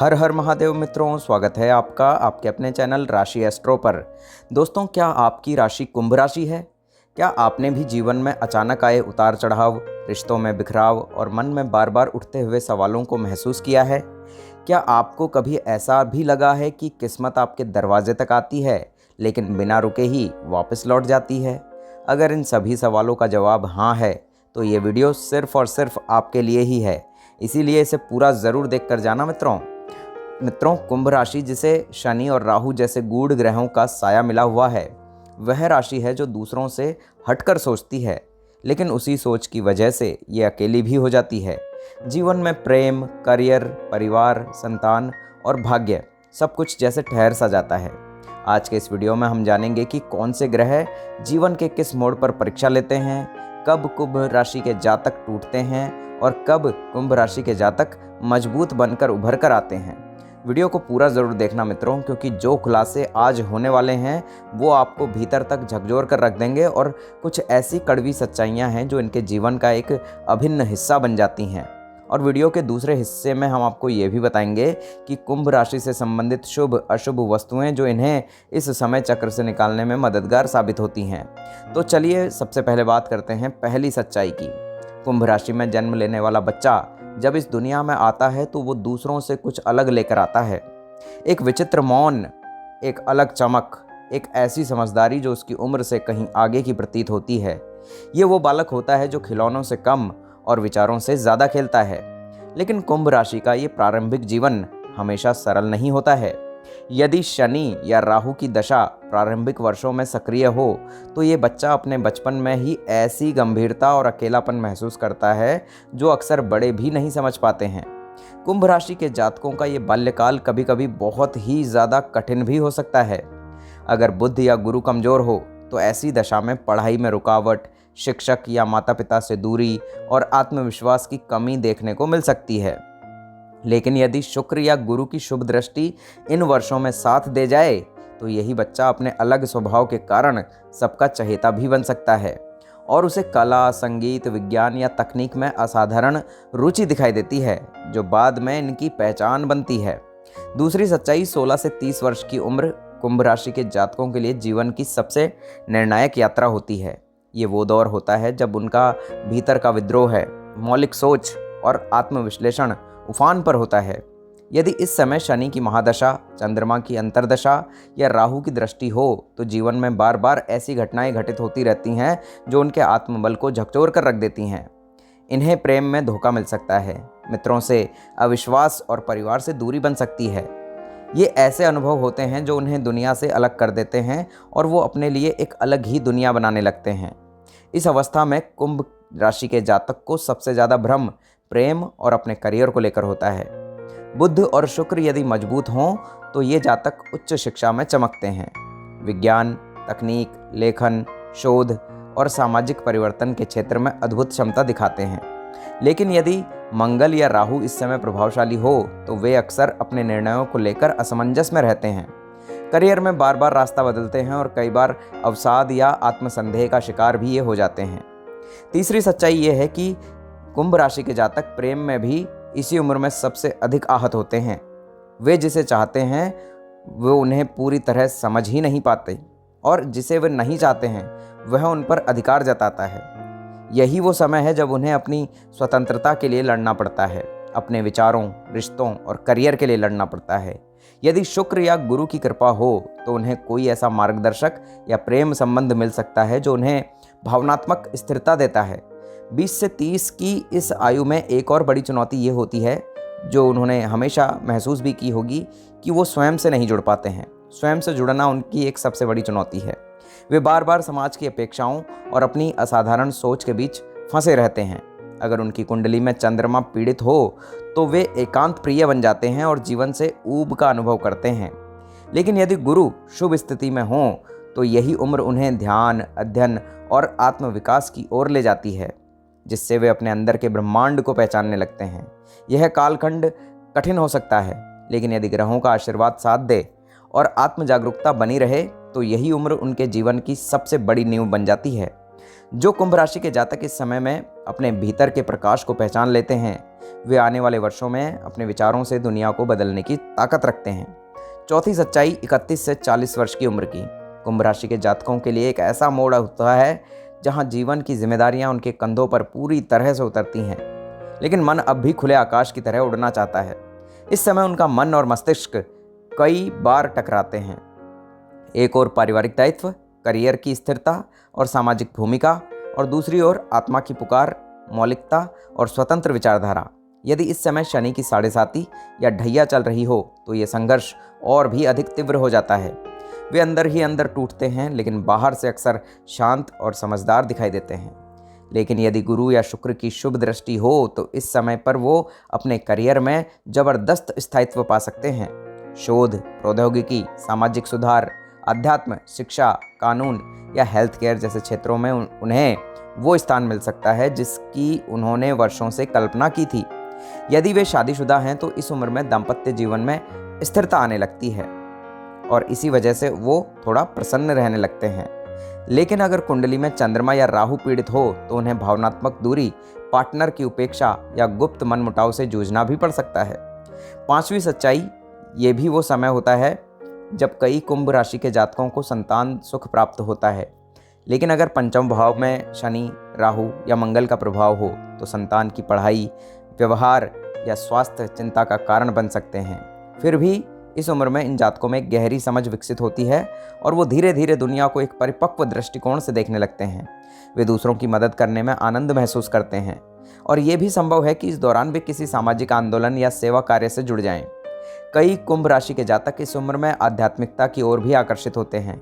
हर हर महादेव मित्रों, स्वागत है आपका आपके अपने चैनल राशि एस्ट्रो पर। दोस्तों, क्या आपकी राशि कुंभ राशि है? क्या आपने भी जीवन में अचानक आए उतार चढ़ाव, रिश्तों में बिखराव और मन में बार बार उठते हुए सवालों को महसूस किया है? क्या आपको कभी ऐसा भी लगा है कि किस्मत आपके दरवाजे तक आती है लेकिन बिना रुके ही वापस लौट जाती है? अगर इन सभी सवालों का जवाब हाँ है तो ये वीडियो सिर्फ और सिर्फ आपके लिए ही है, इसीलिए इसे पूरा ज़रूर देख कर जाना मित्रों, कुंभ राशि जिसे शनि और राहु जैसे गूढ़ ग्रहों का साया मिला हुआ है, वह राशि है जो दूसरों से हटकर सोचती है, लेकिन उसी सोच की वजह से ये अकेली भी हो जाती है। जीवन में प्रेम, करियर, परिवार, संतान और भाग्य सब कुछ जैसे ठहर सा जाता है। आज के इस वीडियो में हम जानेंगे कि कौन से ग्रह जीवन के किस मोड़ पर परीक्षा लेते हैं, कब कुंभ राशि के जातक टूटते हैं और कब कुंभ राशि के जातक मजबूत बनकर उभर कर आते हैं। वीडियो को पूरा ज़रूर देखना मित्रों, क्योंकि जो खुलासे आज होने वाले हैं वो आपको भीतर तक झकझोर कर रख देंगे और कुछ ऐसी कड़वी सच्चाइयां हैं जो इनके जीवन का एक अभिन्न हिस्सा बन जाती हैं। और वीडियो के दूसरे हिस्से में हम आपको ये भी बताएंगे कि कुंभ राशि से संबंधित शुभ अशुभ वस्तुएं जो इन्हें इस समय चक्र से निकालने में मददगार साबित होती हैं। तो चलिए सबसे पहले बात करते हैं पहली सच्चाई की। कुंभ राशि में जन्म लेने वाला बच्चा जब इस दुनिया में आता है तो वो दूसरों से कुछ अलग लेकर आता है। एक विचित्र मौन, एक अलग चमक, एक ऐसी समझदारी जो उसकी उम्र से कहीं आगे की प्रतीत होती है। ये वो बालक होता है जो खिलौनों से कम और विचारों से ज़्यादा खेलता है। लेकिन कुंभ राशि का ये प्रारंभिक जीवन हमेशा सरल नहीं होता है। यदि शनि या राहु की दशा प्रारंभिक वर्षों में सक्रिय हो तो ये बच्चा अपने बचपन में ही ऐसी गंभीरता और अकेलापन महसूस करता है जो अक्सर बड़े भी नहीं समझ पाते हैं। कुंभ राशि के जातकों का ये बाल्यकाल कभी कभी बहुत ही ज़्यादा कठिन भी हो सकता है। अगर बुध या गुरु कमज़ोर हो तो ऐसी दशा में पढ़ाई में रुकावट, शिक्षक या माता पिता से दूरी और आत्मविश्वास की कमी देखने को मिल सकती है। लेकिन यदि शुक्र या गुरु की शुभ दृष्टि इन वर्षों में साथ दे जाए तो यही बच्चा अपने अलग स्वभाव के कारण सबका चहेता भी बन सकता है और उसे कला, संगीत, विज्ञान या तकनीक में असाधारण रुचि दिखाई देती है, जो बाद में इनकी पहचान बनती है। दूसरी सच्चाई 16 से 30 वर्ष की उम्र कुंभ राशि के जातकों के लिए जीवन की सबसे निर्णायक यात्रा होती है। ये वो दौर होता है जब उनका भीतर का विद्रोह है, मौलिक सोच और आत्मविश्लेषण उफान पर होता है। यदि इस समय शनि की महादशा, चंद्रमा की अंतर्दशा या राहु की दृष्टि हो तो जीवन में बार बार ऐसी घटनाएं घटित होती रहती हैं जो उनके आत्मबल को झकझोर कर रख देती हैं। इन्हें प्रेम में धोखा मिल सकता है, मित्रों से अविश्वास और परिवार से दूरी बन सकती है। ये ऐसे अनुभव होते हैं जो उन्हें दुनिया से अलग कर देते हैं और वो अपने लिए एक अलग ही दुनिया बनाने लगते हैं। इस अवस्था में कुंभ राशि के जातक को सबसे ज़्यादा भ्रम प्रेम और अपने करियर को लेकर होता है। बुध और शुक्र यदि मजबूत हों तो ये जातक उच्च शिक्षा में चमकते हैं। विज्ञान, तकनीक, लेखन, शोध और सामाजिक परिवर्तन के क्षेत्र में अद्भुत क्षमता दिखाते हैं। लेकिन यदि मंगल या राहु इस समय प्रभावशाली हो तो वे अक्सर अपने निर्णयों को लेकर असमंजस में रहते हैं। करियर में बार बार रास्ता बदलते हैं और कई बार अवसाद या आत्मसंदेह का शिकार भी ये हो जाते हैं। तीसरी सच्चाई ये है कि कुंभ राशि के जातक प्रेम में भी इसी उम्र में सबसे अधिक आहत होते हैं। वे जिसे चाहते हैं वो उन्हें पूरी तरह समझ ही नहीं पाते और जिसे वे नहीं चाहते हैं वह उन पर अधिकार जताता है। यही वो समय है जब उन्हें अपनी स्वतंत्रता के लिए लड़ना पड़ता है, अपने विचारों, रिश्तों और करियर के लिए लड़ना पड़ता है। यदि शुक्र या गुरु की कृपा हो तो उन्हें कोई ऐसा मार्गदर्शक या प्रेम संबंध मिल सकता है जो उन्हें भावनात्मक स्थिरता देता है। 20 से 30 की इस आयु में एक और बड़ी चुनौती ये होती है जो उन्होंने हमेशा महसूस भी की होगी कि वो स्वयं से नहीं जुड़ पाते हैं। स्वयं से जुड़ना उनकी एक सबसे बड़ी चुनौती है। वे बार बार समाज की अपेक्षाओं और अपनी असाधारण सोच के बीच फंसे रहते हैं। अगर उनकी कुंडली में चंद्रमा पीड़ित हो तो वे एकांत प्रिय बन जाते हैं और जीवन से ऊब का अनुभव करते हैं। लेकिन यदि गुरु शुभ स्थिति में हो तो यही उम्र उन्हें ध्यान, अध्ययन और आत्मविकास की ओर ले जाती है, जिससे वे अपने अंदर के ब्रह्मांड को पहचानने लगते हैं। यह कालखंड कठिन हो सकता है, लेकिन यदि ग्रहों का आशीर्वाद साथ दे और आत्म जागरूकता बनी रहे तो यही उम्र उनके जीवन की सबसे बड़ी नींव बन जाती है। जो कुंभ राशि के जातक इस समय में अपने भीतर के प्रकाश को पहचान लेते हैं, वे आने वाले वर्षों में अपने विचारों से दुनिया को बदलने की ताकत रखते हैं। चौथी सच्चाई 31 से 40 वर्ष की उम्र की कुंभ राशि के जातकों के लिए एक ऐसा मोड़ होता है जहां जीवन की जिम्मेदारियां उनके कंधों पर पूरी तरह से उतरती हैं, लेकिन मन अब भी खुले आकाश की तरह उड़ना चाहता है। इस समय उनका मन और मस्तिष्क कई बार टकराते हैं। एक ओर पारिवारिक दायित्व, करियर की स्थिरता और सामाजिक भूमिका, और दूसरी ओर आत्मा की पुकार, मौलिकता और स्वतंत्र विचारधारा। यदि इस समय शनि की साढ़े साती या ढैया चल रही हो तो ये संघर्ष और भी अधिक तीव्र हो जाता है। वे अंदर ही अंदर टूटते हैं, लेकिन बाहर से अक्सर शांत और समझदार दिखाई देते हैं। लेकिन यदि गुरु या शुक्र की शुभ दृष्टि हो तो इस समय पर वो अपने करियर में जबरदस्त स्थायित्व पा सकते हैं। शोध, प्रौद्योगिकी, सामाजिक सुधार, अध्यात्म, शिक्षा, कानून या हेल्थ केयर जैसे क्षेत्रों में उन्हें वो स्थान मिल सकता है जिसकी उन्होंने वर्षों से कल्पना की थी। यदि वे शादीशुदा हैं तो इस उम्र में दाम्पत्य जीवन में स्थिरता आने लगती है और इसी वजह से वो थोड़ा प्रसन्न रहने लगते हैं। लेकिन अगर कुंडली में चंद्रमा या राहु पीड़ित हो तो उन्हें भावनात्मक दूरी, पार्टनर की उपेक्षा या गुप्त मनमुटाव से जूझना भी पड़ सकता है। पांचवी सच्चाई, ये भी वो समय होता है जब कई कुंभ राशि के जातकों को संतान सुख प्राप्त होता है। लेकिन अगर पंचम भाव में शनि, राहु या मंगल का प्रभाव हो तो संतान की पढ़ाई, व्यवहार या स्वास्थ्य चिंता का कारण बन सकते हैं। फिर भी इस उम्र में इन जातकों में गहरी समझ विकसित होती है और वो धीरे धीरे दुनिया को एक परिपक्व दृष्टिकोण से देखने लगते हैं। वे दूसरों की मदद करने में आनंद महसूस करते हैं और ये भी संभव है कि इस दौरान वे किसी सामाजिक आंदोलन या सेवा कार्य से जुड़ जाएं। कई कुंभ राशि के जातक इस उम्र में आध्यात्मिकता की ओर भी आकर्षित होते हैं।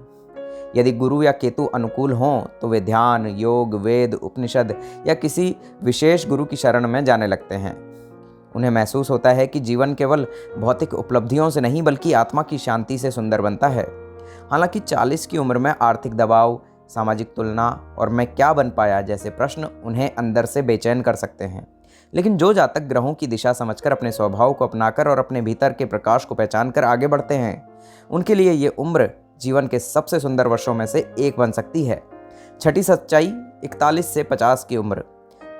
यदि गुरु या केतु अनुकूल हों तो वे ध्यान, योग, वेद, उपनिषद या किसी विशेष गुरु की शरण में जाने लगते हैं। उन्हें महसूस होता है कि जीवन केवल भौतिक उपलब्धियों से नहीं बल्कि आत्मा की शांति से सुंदर बनता है। हालांकि 40 की उम्र में आर्थिक दबाव, सामाजिक तुलना और मैं क्या बन पाया जैसे प्रश्न उन्हें अंदर से बेचैन कर सकते हैं। लेकिन जो जातक ग्रहों की दिशा समझकर अपने स्वभाव को अपनाकर और अपने भीतर के प्रकाश को पहचान कर आगे बढ़ते हैं, उनके लिए ये उम्र जीवन के सबसे सुंदर वर्षों में से एक बन सकती है। छठी सच्चाई 41 से 50 की उम्र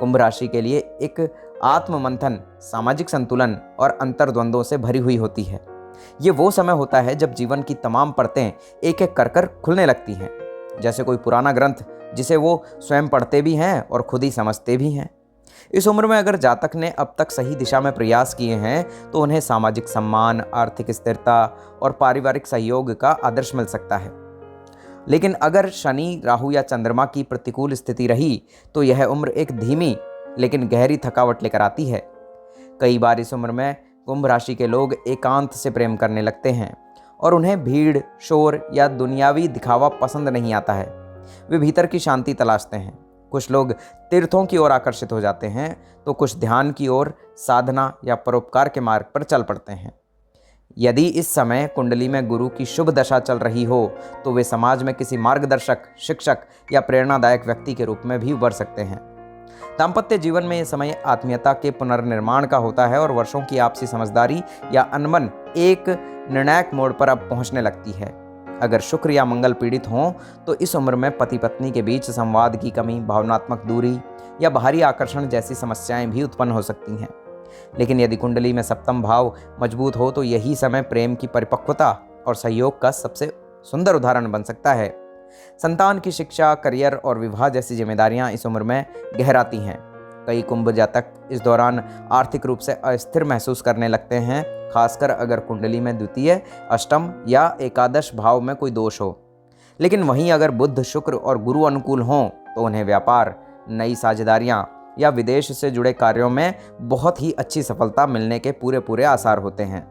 कुंभ राशि के लिए एक आत्म मंथन, सामाजिक संतुलन और अंतर्द्वंद्वों से भरी हुई होती है। ये वो समय होता है जब जीवन की तमाम परतें एक एक कर खुलने लगती हैं, जैसे कोई पुराना ग्रंथ जिसे वो स्वयं पढ़ते भी हैं और खुद ही समझते भी हैं। इस उम्र में अगर जातक ने अब तक सही दिशा में प्रयास किए हैं तो उन्हें सामाजिक सम्मान, आर्थिक स्थिरता और पारिवारिक सहयोग का आदर्श मिल सकता है। लेकिन अगर शनि, राहु या चंद्रमा की प्रतिकूल स्थिति रही तो यह उम्र एक धीमी लेकिन गहरी थकावट लेकर आती है। कई बार इस उम्र में कुंभ राशि के लोग एकांत से प्रेम करने लगते हैं और उन्हें भीड़, शोर या दुनियावी दिखावा पसंद नहीं आता है। वे भीतर की शांति तलाशते हैं। कुछ लोग तीर्थों की ओर आकर्षित हो जाते हैं तो कुछ ध्यान की ओर, साधना या परोपकार के मार्ग पर चल पड़ते हैं। यदि इस समय कुंडली में गुरु की शुभ दशा चल रही हो तो वे समाज में किसी मार्गदर्शक, शिक्षक या प्रेरणादायक व्यक्ति के रूप में भी उभर सकते हैं। दाम्पत्य जीवन में यह समय आत्मीयता के पुनर्निर्माण का होता है और वर्षों की आपसी समझदारी या अनबन एक निर्णायक मोड़ पर अब पहुंचने लगती है। अगर शुक्र या मंगल पीड़ित हों तो इस उम्र में पति पत्नी के बीच संवाद की कमी, भावनात्मक दूरी या बाहरी आकर्षण जैसी समस्याएं भी उत्पन्न हो सकती हैं। लेकिन यदि कुंडली में सप्तम भाव मजबूत हो तो यही समय प्रेम की परिपक्वता और सहयोग का सबसे सुंदर उदाहरण बन सकता है। संतान की शिक्षा, करियर और विवाह जैसी जिम्मेदारियां इस उम्र में गहराती हैं। कई कुंभ जातक इस दौरान आर्थिक रूप से अस्थिर महसूस करने लगते हैं, खासकर अगर कुंडली में द्वितीय, अष्टम या एकादश भाव में कोई दोष हो। लेकिन वहीं अगर बुध, शुक्र और गुरु अनुकूल हों तो उन्हें व्यापार, नई साझेदारियां या विदेश से जुड़े कार्यों में बहुत ही अच्छी सफलता मिलने के पूरे आसार होते हैं।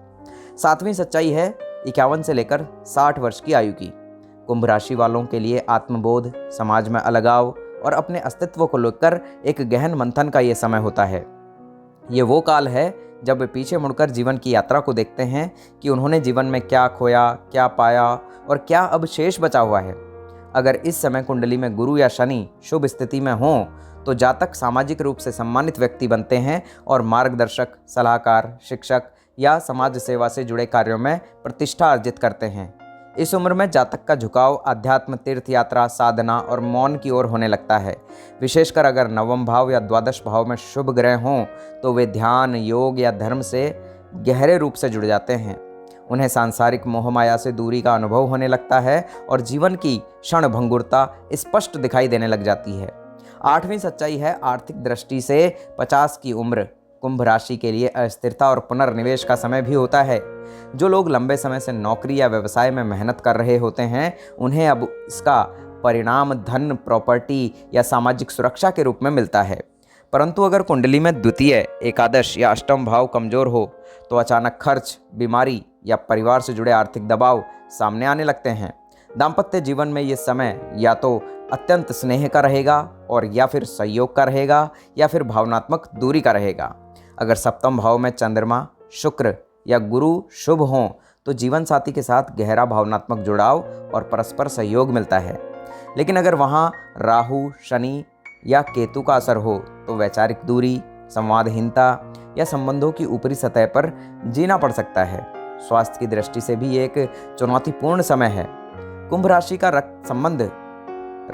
सातवीं सच्चाई है 51 से लेकर 60 वर्ष की आयु की कुंभ राशि वालों के लिए आत्मबोध, समाज में अलगाव और अपने अस्तित्व को लेकर एक गहन मंथन का ये समय होता है। ये वो काल है जब वे पीछे मुड़कर जीवन की यात्रा को देखते हैं कि उन्होंने जीवन में क्या खोया, क्या पाया और क्या अब शेष बचा हुआ है। अगर इस समय कुंडली में गुरु या शनि शुभ स्थिति में हों तो जातक सामाजिक रूप से सम्मानित व्यक्ति बनते हैं और मार्गदर्शक, सलाहकार, शिक्षक या समाज सेवा से जुड़े कार्यों में प्रतिष्ठा अर्जित करते हैं। इस उम्र में जातक का झुकाव आध्यात्म, तीर्थ यात्रा, साधना और मौन की ओर होने लगता है। विशेषकर अगर नवम भाव या द्वादश भाव में शुभ ग्रह हों तो वे ध्यान, योग या धर्म से गहरे रूप से जुड़ जाते हैं। उन्हें सांसारिक मोहमाया से दूरी का अनुभव होने लगता है और जीवन की क्षणभंगुरता स्पष्ट दिखाई देने लग जाती है। 8वीं सच्चाई है, आर्थिक दृष्टि से 50 की उम्र कुंभ राशि के लिए अस्थिरता और पुनर्निवेश का समय भी होता है। जो लोग लंबे समय से नौकरी या व्यवसाय में मेहनत कर रहे होते हैं, उन्हें अब इसका परिणाम धन, प्रॉपर्टी या सामाजिक सुरक्षा के रूप में मिलता है। परंतु अगर कुंडली में द्वितीय, एकादश या अष्टम भाव कमजोर हो तो अचानक खर्च, बीमारी या परिवार से जुड़े आर्थिक दबाव सामने आने लगते हैं। दाम्पत्य जीवन में ये समय या तो अत्यंत स्नेह का रहेगा और या फिर सहयोग का रहेगा या फिर भावनात्मक दूरी का रहेगा। अगर सप्तम भाव में चंद्रमा, शुक्र या गुरु शुभ हों तो जीवन साथी के साथ गहरा भावनात्मक जुड़ाव और परस्पर सहयोग मिलता है। लेकिन अगर वहाँ राहु, शनि या केतु का असर हो तो वैचारिक दूरी, संवादहीनता या संबंधों की ऊपरी सतह पर जीना पड़ सकता है। स्वास्थ्य की दृष्टि से भी एक चुनौतीपूर्ण समय है। कुंभ राशि का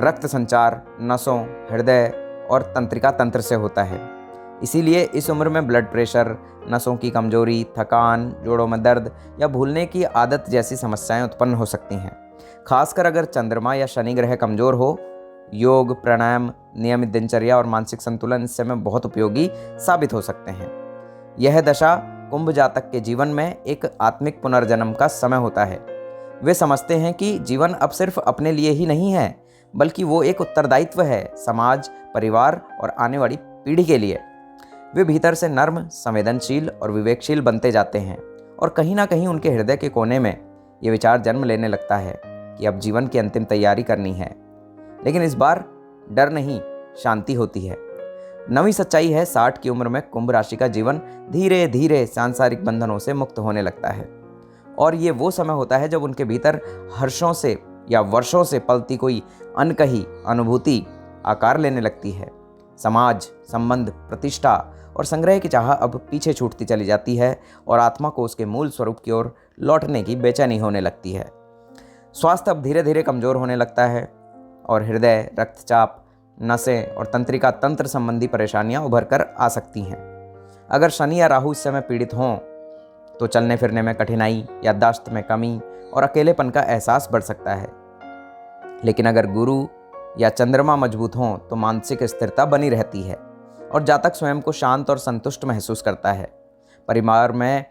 रक्त संचार नसों, हृदय और तंत्रिका तंत्र से होता है। इसीलिए इस उम्र में ब्लड प्रेशर, नसों की कमजोरी, थकान, जोड़ों में दर्द या भूलने की आदत जैसी समस्याएं उत्पन्न हो सकती हैं। खासकर अगर चंद्रमा या शनि ग्रह कमजोर हो, योग, प्राणायाम, नियमित दिनचर्या और मानसिक संतुलन इस समय बहुत उपयोगी साबित हो सकते हैं। यह दशा कुंभ जातक के जीवन में एक आत्मिक पुनर्जन्म का समय होता है। वे समझते हैं कि जीवन अब सिर्फ अपने लिए ही नहीं है, बल्कि वो एक उत्तरदायित्व है समाज, परिवार और आने वाली पीढ़ी के लिए। वे भीतर से नर्म, संवेदनशील और विवेकशील बनते जाते हैं और कहीं ना कहीं उनके हृदय के कोने में ये विचार जन्म लेने लगता है कि अब जीवन की अंतिम तैयारी करनी है। लेकिन इस बार डर नहीं, शांति होती है। 9वीं सच्चाई है, 60 की उम्र में कुंभ राशि का जीवन धीरे धीरे सांसारिक बंधनों से मुक्त होने लगता है और ये वो समय होता है जब उनके भीतर हर्षों से या वर्षों से पलती कोई अनकही अनुभूति आकार लेने लगती है। समाज, संबंध, प्रतिष्ठा और संग्रह की चाह अब पीछे छूटती चली जाती है और आत्मा को उसके मूल स्वरूप की ओर लौटने की बेचैनी होने लगती है। स्वास्थ्य अब धीरे धीरे कमजोर होने लगता है और हृदय, रक्तचाप, नसें और तंत्रिका तंत्र संबंधी परेशानियां उभर कर आ सकती हैं। अगर शनि या राहु इस समय पीड़ित हों तो चलने फिरने में कठिनाई, याददाश्त में कमी और अकेलेपन का एहसास बढ़ सकता है। लेकिन अगर गुरु या चंद्रमा मजबूत हों तो मानसिक स्थिरता बनी रहती है और जातक स्वयं को शांत और संतुष्ट महसूस करता है। परिवार में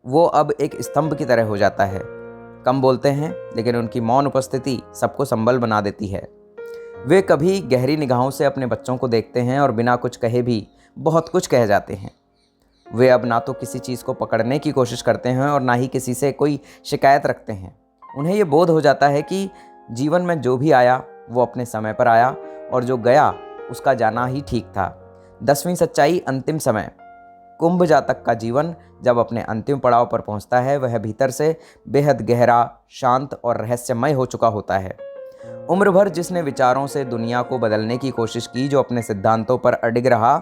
वो अब एक स्तंभ की तरह हो जाता है। कम बोलते हैं लेकिन उनकी मौन उपस्थिति सबको संबल बना देती है। वे कभी गहरी निगाहों से अपने बच्चों को देखते हैं और बिना कुछ कहे भी बहुत कुछ कह जाते हैं। वे अब ना तो किसी चीज़ को पकड़ने की कोशिश करते हैं और ना ही किसी से कोई शिकायत रखते हैं। उन्हें ये बोध हो जाता है कि जीवन में जो भी आया वो अपने समय पर आया और जो गया उसका जाना ही ठीक था। 10वीं सच्चाई, अंतिम समय। कुंभ जातक का जीवन जब अपने अंतिम पड़ाव पर पहुंचता है वह भीतर से बेहद गहरा, शांत और रहस्यमय हो चुका होता है। उम्र भर जिसने विचारों से दुनिया को बदलने की कोशिश की, जो अपने सिद्धांतों पर अडिग रहा,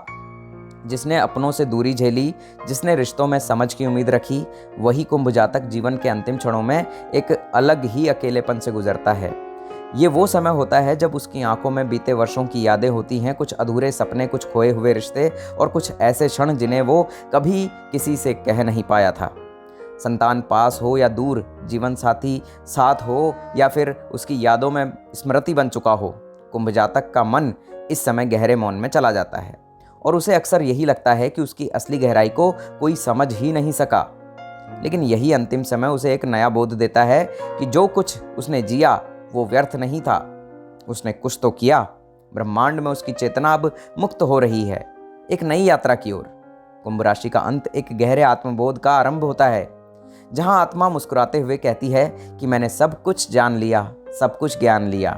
जिसने अपनों से दूरी झेली, जिसने रिश्तों में समझ की उम्मीद रखी, वही कुंभ जातक जीवन के अंतिम क्षणों में एक अलग ही अकेलेपन से गुजरता है। ये वो समय होता है जब उसकी आंखों में बीते वर्षों की यादें होती हैं, कुछ अधूरे सपने, कुछ खोए हुए रिश्ते और कुछ ऐसे क्षण जिन्हें वो कभी किसी से कह नहीं पाया था। संतान पास हो या दूर, जीवन साथी साथ हो या फिर उसकी यादों में स्मृति बन चुका हो, कुंभ जातक का मन इस समय गहरे मौन में चला जाता है और उसे अक्सर यही लगता है कि उसकी असली गहराई को कोई समझ ही नहीं सका। लेकिन यही अंतिम समय उसे एक नया बोध देता है कि जो कुछ उसने जिया वो व्यर्थ नहीं था। उसने कुछ तो किया। ब्रह्मांड में उसकी चेतना अब मुक्त हो रही है, एक नई यात्रा की ओर। कुंभ राशि का अंत एक गहरे आत्मबोध का आरंभ होता है, जहां आत्मा मुस्कुराते हुए कहती है कि मैंने सब कुछ जान लिया, सब कुछ ज्ञान लिया।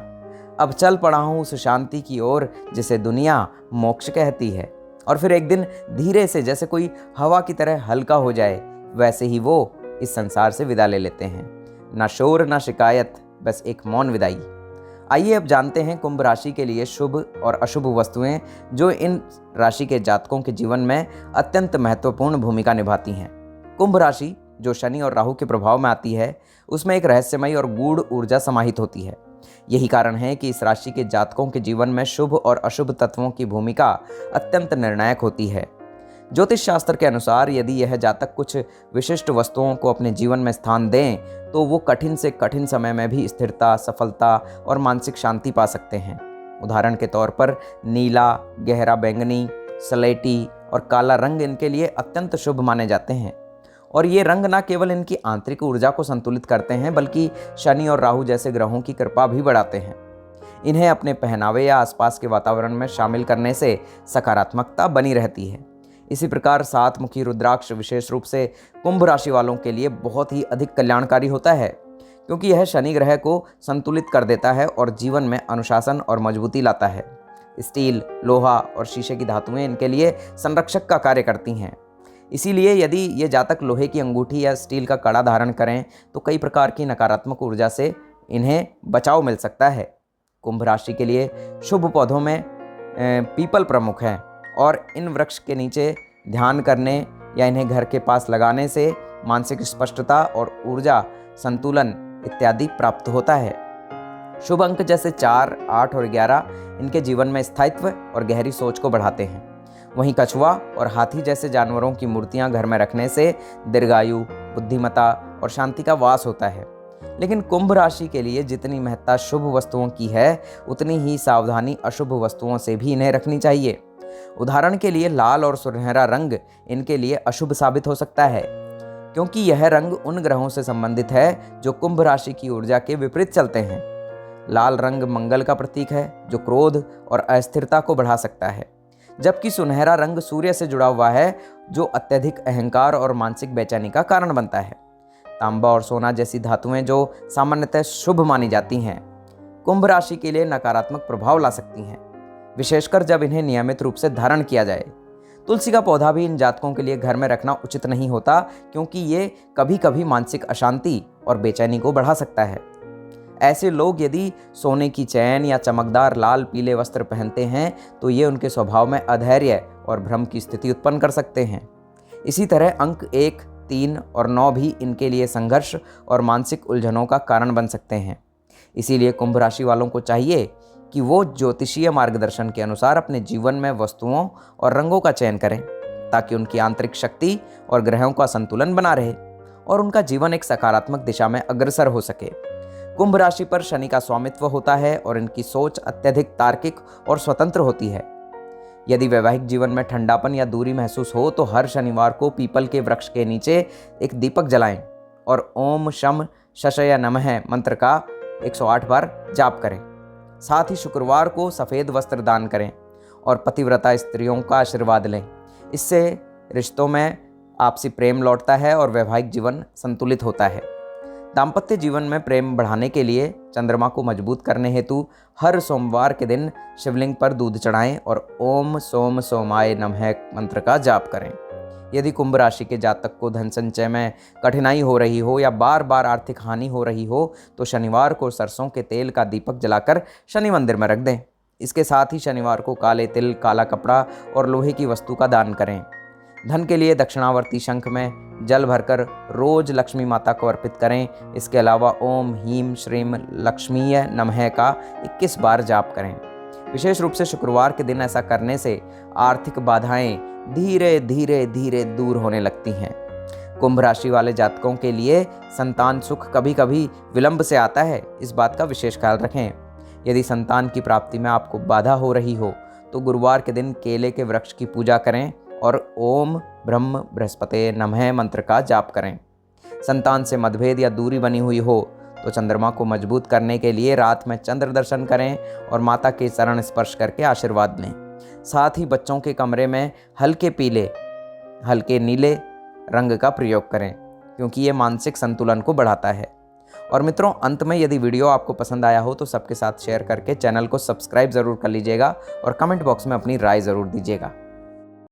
अब चल पड़ा हूं उस शांति की ओर जिसे दुनिया मोक्ष कहती है। और फिर एक दिन धीरे से, जैसे कोई हवा की तरह हल्का हो जाए, वैसे ही वो इस संसार से विदा ले लेते हैं। ना शोर, ना शिकायत, बस एक मौन विदाई। आइए अब जानते हैं कुंभ राशि के लिए शुभ और अशुभ वस्तुएं जो इन राशि के जातकों के जीवन में अत्यंत महत्वपूर्ण भूमिका निभाती हैं। कुंभ राशि जो शनि और राहु के प्रभाव में आती है, उसमें एक रहस्यमयी और गूढ़ ऊर्जा समाहित होती है। यही कारण है कि इस राशि के जातकों के जीवन में शुभ और अशुभ तत्वों की भूमिका अत्यंत निर्णायक होती है। ज्योतिष शास्त्र के अनुसार यदि यह जातक कुछ विशिष्ट वस्तुओं को अपने जीवन में स्थान दें तो वो कठिन से कठिन समय में भी स्थिरता, सफलता और मानसिक शांति पा सकते हैं। उदाहरण के तौर पर नीला, गहरा बैंगनी, स्लेटी और काला रंग इनके लिए अत्यंत शुभ माने जाते हैं। और ये रंग न केवल इनकी आंतरिक ऊर्जा को संतुलित करते हैं बल्कि शनि और राहु जैसे ग्रहों की कृपा भी बढ़ाते हैं। इन्हें अपने पहनावे या आसपास के वातावरण में शामिल करने से सकारात्मकता बनी रहती है। इसी प्रकार सात मुखी रुद्राक्ष विशेष रूप से कुंभ राशि वालों के लिए बहुत ही अधिक कल्याणकारी होता है, क्योंकि यह शनि ग्रह को संतुलित कर देता है और जीवन में अनुशासन और मजबूती लाता है। स्टील, लोहा और शीशे की धातुएं इनके लिए संरक्षक का कार्य करती हैं। इसीलिए यदि ये जातक लोहे की अंगूठी या स्टील का कड़ा धारण करें तो कई प्रकार की नकारात्मक ऊर्जा से इन्हें बचाव मिल सकता है। कुंभ राशि के लिए शुभ पौधों में पीपल प्रमुख है और इन वृक्ष के नीचे ध्यान करने या इन्हें घर के पास लगाने से मानसिक स्पष्टता और ऊर्जा संतुलन इत्यादि प्राप्त होता है। शुभ अंक जैसे 4, 8 और 11 इनके जीवन में स्थायित्व और गहरी सोच को बढ़ाते हैं। वहीं कछुआ और हाथी जैसे जानवरों की मूर्तियां घर में रखने से दीर्घायु, बुद्धिमत्ता और शांति का वास होता है। लेकिन कुंभ राशि के लिए जितनी महत्ता शुभ वस्तुओं की है, उतनी ही सावधानी अशुभ वस्तुओं से भी इन्हें रखनी चाहिए। उदाहरण के लिए लाल और सुनहरा रंग इनके लिए अशुभ साबित हो सकता है, क्योंकि यह रंग उन ग्रहों से संबंधित है जो कुंभ राशि की ऊर्जा के विपरीत चलते हैं। लाल रंग मंगल का प्रतीक है, जो क्रोध और अस्थिरता को बढ़ा सकता है, जबकि सुनहरा रंग सूर्य से जुड़ा हुआ है, जो अत्यधिक अहंकार और मानसिक बेचैनी का कारण बनता है। तांबा और सोना जैसी धातुएं जो सामान्यतः शुभ मानी जाती हैं, कुंभ राशि के लिए नकारात्मक प्रभाव ला सकती हैं, विशेषकर जब इन्हें नियमित रूप से धारण किया जाए। तुलसी का पौधा भी इन जातकों के लिए घर में रखना उचित नहीं होता, क्योंकि ये कभी कभी मानसिक अशांति और बेचैनी को बढ़ा सकता है। ऐसे लोग यदि सोने की चैन या चमकदार लाल पीले वस्त्र पहनते हैं तो ये उनके स्वभाव में अधैर्य और भ्रम की स्थिति उत्पन्न कर सकते हैं। इसी तरह अंक 1, 3 और 9 भी इनके लिए संघर्ष और मानसिक उलझनों का कारण बन सकते हैं। इसीलिए कुंभ राशि वालों को चाहिए कि वो ज्योतिषीय मार्गदर्शन के अनुसार अपने जीवन में वस्तुओं और रंगों का चयन करें, ताकि उनकी आंतरिक शक्ति और ग्रहों का संतुलन बना रहे और उनका जीवन एक सकारात्मक दिशा में अग्रसर हो सके। कुंभ राशि पर शनि का स्वामित्व होता है और इनकी सोच अत्यधिक तार्किक और स्वतंत्र होती है। यदि वैवाहिक जीवन में ठंडापन या दूरी महसूस हो तो हर शनिवार को पीपल के वृक्ष के नीचे एक दीपक जलाएं और ओम शम शशय नमः मंत्र का 108 बार जाप करें। साथ ही शुक्रवार को सफ़ेद वस्त्र दान करें और पतिव्रता स्त्रियों का आशीर्वाद लें। इससे रिश्तों में आपसी प्रेम लौटता है और वैवाहिक जीवन संतुलित होता है। दाम्पत्य जीवन में प्रेम बढ़ाने के लिए चंद्रमा को मजबूत करने हेतु हर सोमवार के दिन शिवलिंग पर दूध चढ़ाएं और ओम सोम सोमाय नमः मंत्र का जाप करें। यदि कुंभ राशि के जातक को धन संचय में कठिनाई हो रही हो या बार बार आर्थिक हानि हो रही हो तो शनिवार को सरसों के तेल का दीपक जलाकर शनि मंदिर में रख दें। इसके साथ ही शनिवार को काले तिल, काला कपड़ा और लोहे की वस्तु का दान करें। धन के लिए दक्षिणावर्ती शंख में जल भरकर रोज लक्ष्मी माता को अर्पित करें। इसके अलावा ओम ह्रीं श्रीं लक्ष्मीय नमः का 21 बार जाप करें। विशेष रूप से शुक्रवार के दिन ऐसा करने से आर्थिक बाधाएं धीरे धीरे धीरे दूर होने लगती हैं। कुंभ राशि वाले जातकों के लिए संतान सुख कभी कभी विलंब से आता है, इस बात का विशेष ख्याल रखें। यदि संतान की प्राप्ति में आपको बाधा हो रही हो तो गुरुवार के दिन केले के वृक्ष की पूजा करें और ओम ब्रह्म बृहस्पते नमः मंत्र का जाप करें। संतान से मतभेद या दूरी बनी हुई हो तो चंद्रमा को मजबूत करने के लिए रात में चंद्र दर्शन करें और माता के चरण स्पर्श करके आशीर्वाद लें। साथ ही बच्चों के कमरे में हल्के पीले, हल्के नीले रंग का प्रयोग करें, क्योंकि ये मानसिक संतुलन को बढ़ाता है। और मित्रों, अंत में यदि वीडियो आपको पसंद आया हो तो सबके साथ शेयर करके चैनल को सब्सक्राइब ज़रूर कर लीजिएगा और कमेंट बॉक्स में अपनी राय ज़रूर दीजिएगा।